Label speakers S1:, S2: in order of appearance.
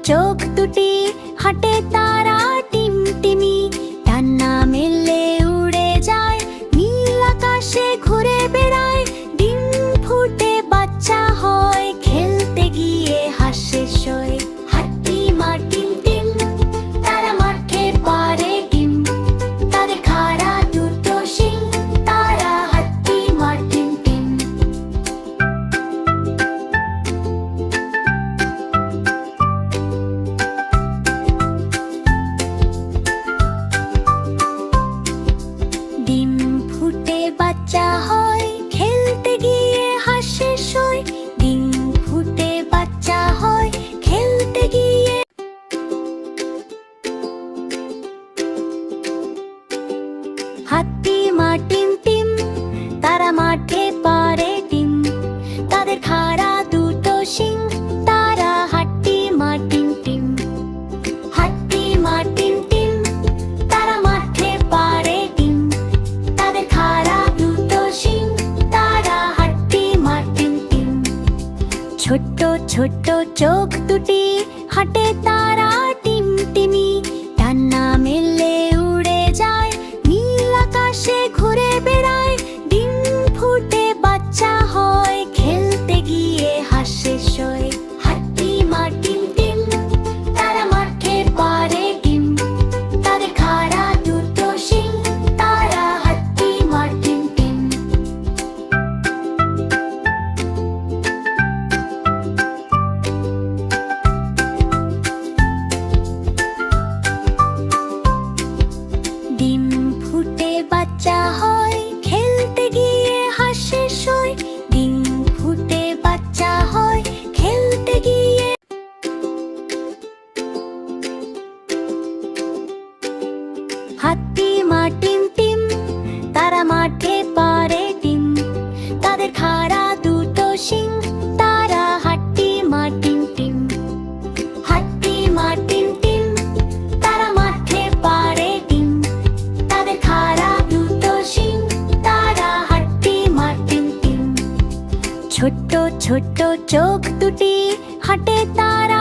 S1: চোখ দুটি, হাঁটে তারা টিমটিমি। ডানা মেলে উড়ে যায়, নীল আকাশে ঘুরে বেড়ায়। ডিম ফুটে বাচ্চা হয়, খেলতে গিয়ে হাসে শোয়। হাট্টিমা টিম টিম, তারা মাঠের পাড়ে ডিম। তাদের খাড়া দুটো শিং, তারা হাট্টিমা টিম টিম। ডিম ফুটে বাচ্চা হয়, খেলতে গিয়ে হাসে শোয়। ডিম ফুটে বাচ্চা হয়, খেলতে গিয়ে। হাট্টিমা টিম টিম, তারা মাঠে পাড়ে ডিম। তাদের খাড়া দুটো শিং, তারা হাট্টিমা টিম টিম। হাট্টিমা টিম টিম, তারা মাঠে পাড়ে ডিম। তাদের খাড়া দুটো শিং, তারা হাট্টিমা টিম টিম। ছোট্ট ছোট্ট চোখ দুটি, হাঁটে তারা টিমটিমি। ডানা মেলে উড়ে যায়, নীল আকাশে ঘুরে বেড়ায়। ডিম ফুটে বাচ্চা হয়, খেলতে গিয়ে হাসে শোয়। হাট্টিমা টিম টিম, তারা মাঠের পাড়ে ডিম। তাদের খাড়া দুটো শিং, তারা হাট্টিমা টিম টিম। ডিম ফুটে বাচ্চা হয়, খেলতে গিয়ে হাসে শোয়। ডিম ফুটে বাচ্চা হয়, খেলতে গিয়ে। হাট্টিমা টিম টিম, তারা মাঠে পাড়ে ডিম। তাদের খাড়া দুটো শিং, তারা হাট্টিমা টিম টিম। হাট্টিমা টিম টিম, তারা মাঠে পাড়ে ডিম। তাদের খাড়া দুটো শিং, তারা হাট্টিমা টিম টিম। ছোট্ট ছোট্ট চোখ দুটি, হাঁটে তারা